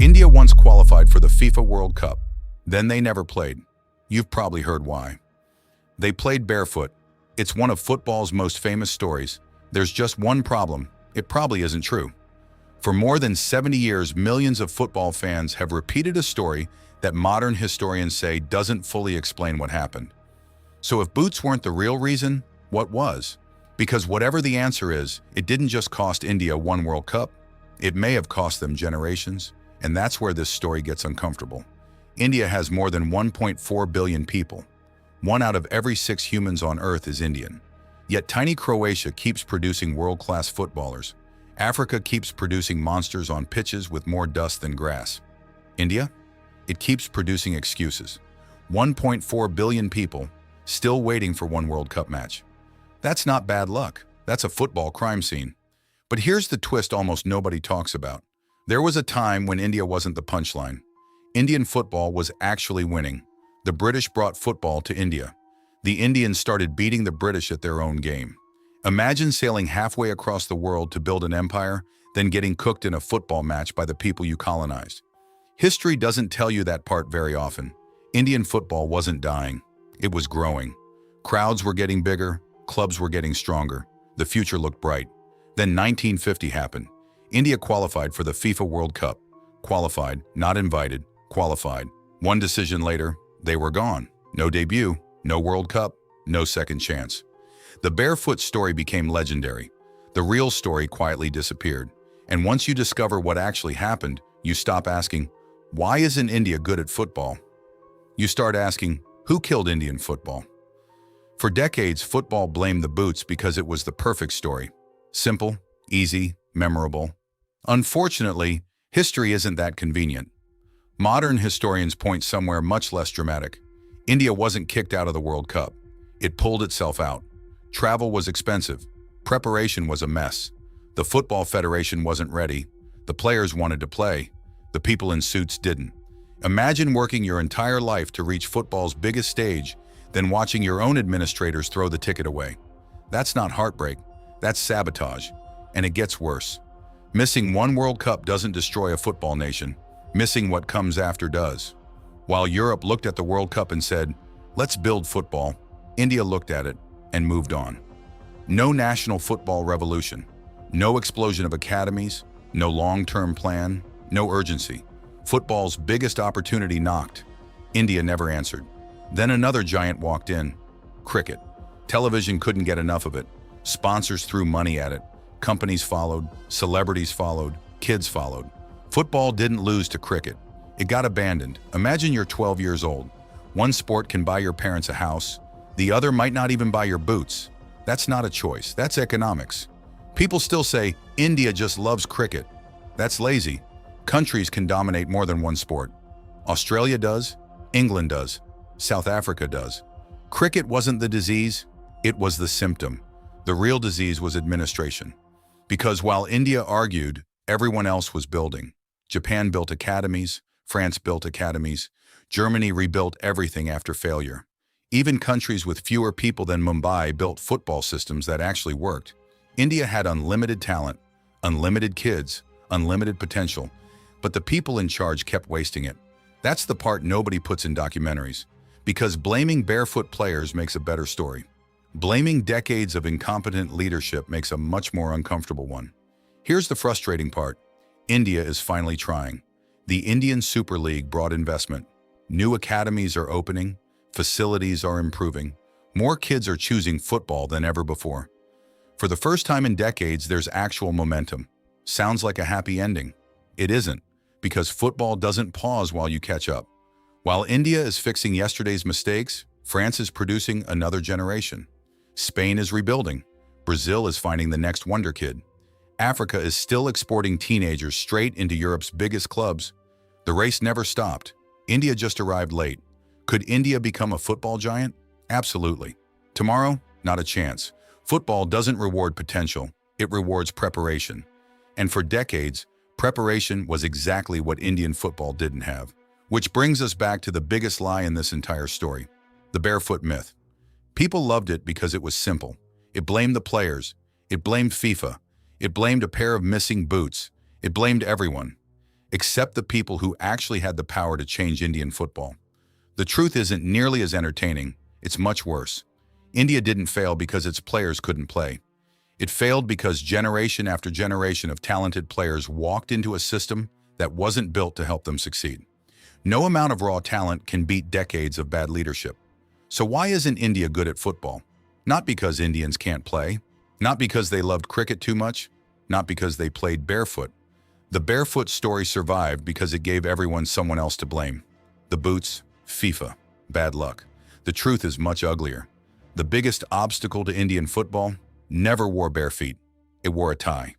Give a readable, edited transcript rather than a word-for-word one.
India once qualified for the FIFA World Cup. Then they never played. You've probably heard why. They played barefoot. It's one of football's most famous stories. There's just one problem. It probably isn't true. For more than 70 years, millions of football fans have repeated a story that modern historians say doesn't fully explain what happened. So if boots weren't the real reason, what was? Because whatever the answer is, it didn't just cost India one World Cup. It may have cost them generations. And that's where this story gets uncomfortable. India has more than 1.4 billion people. 1 out of every 6 humans on Earth is Indian. Yet tiny Croatia keeps producing world-class footballers. Africa keeps producing monsters on pitches with more dust than grass. India? It keeps producing excuses. 1.4 billion people, still waiting for one World Cup match. That's not bad luck. That's a football crime scene. But here's the twist almost nobody talks about. There was a time when India wasn't the punchline. Indian football was actually winning. The British brought football to India. The Indians started beating the British at their own game. Imagine sailing halfway across the world to build an empire, then getting cooked in a football match by the people you colonized. History doesn't tell you that part very often. Indian football wasn't dying. It was growing. Crowds were getting bigger, clubs were getting stronger. The future looked bright. Then 1950 happened. India qualified for the FIFA World Cup. Qualified, not invited, qualified. One decision later, they were gone. No debut, no World Cup, no second chance. The barefoot story became legendary. The real story quietly disappeared. And once you discover what actually happened, you stop asking, why isn't India good at football? You start asking, who killed Indian football? For decades, football blamed the boots because it was the perfect story. Simple, easy, memorable. Unfortunately, history isn't that convenient. Modern historians point somewhere much less dramatic. India wasn't kicked out of the World Cup. It pulled itself out. Travel was expensive. Preparation was a mess. The Football Federation wasn't ready. The players wanted to play. The people in suits didn't. Imagine working your entire life to reach football's biggest stage, then watching your own administrators throw the ticket away. That's not heartbreak. That's sabotage. And it gets worse. Missing one World Cup doesn't destroy a football nation. Missing what comes after does. While Europe looked at the World Cup and said, let's build football, India looked at it and moved on. No national football revolution. No explosion of academies. No long-term plan. No urgency. Football's biggest opportunity knocked. India never answered. Then another giant walked in. Cricket. Television couldn't get enough of it. Sponsors threw money at it. Companies followed. Celebrities followed. Kids followed. Football didn't lose to cricket. It got abandoned. Imagine you're 12 years old. One sport can buy your parents a house. The other might not even buy your boots. That's not a choice. That's economics. People still say, India just loves cricket. That's lazy. Countries can dominate more than one sport. Australia does. England does. South Africa does. Cricket wasn't the disease. It was the symptom. The real disease was administration. Because while India argued, everyone else was building. Japan built academies. France built academies. Germany rebuilt everything after failure. Even countries with fewer people than Mumbai built football systems that actually worked. India had unlimited talent, unlimited kids, unlimited potential, but the people in charge kept wasting it. That's the part nobody puts in documentaries, because blaming barefoot players makes a better story. Blaming decades of incompetent leadership makes a much more uncomfortable one. Here's the frustrating part. India is finally trying. The Indian Super League brought investment. New academies are opening. Facilities are improving. More kids are choosing football than ever before. For the first time in decades, there's actual momentum. Sounds like a happy ending. It isn't, because football doesn't pause while you catch up. While India is fixing yesterday's mistakes, France is producing another generation. Spain is rebuilding. Brazil is finding the next wonder kid. Africa is still exporting teenagers straight into Europe's biggest clubs. The race never stopped. India just arrived late. Could India become a football giant? Absolutely. Tomorrow? Not a chance. Football doesn't reward potential. It rewards preparation. And for decades, preparation was exactly what Indian football didn't have. Which brings us back to the biggest lie in this entire story, the barefoot myth. People loved it because it was simple. It blamed the players. It blamed FIFA. It blamed a pair of missing boots. It blamed everyone. except the people who actually had the power to change Indian football. The truth isn't nearly as entertaining, it's much worse. India didn't fail because its players couldn't play. It failed because generation after generation of talented players walked into a system that wasn't built to help them succeed. No amount of raw talent can beat decades of bad leadership. So why isn't India good at football? Not because Indians can't play, not because they loved cricket too much, not because they played barefoot. The barefoot story survived because it gave everyone someone else to blame. The boots, FIFA, bad luck. The truth is much uglier. The biggest obstacle to Indian football never wore bare feet. It wore a tie.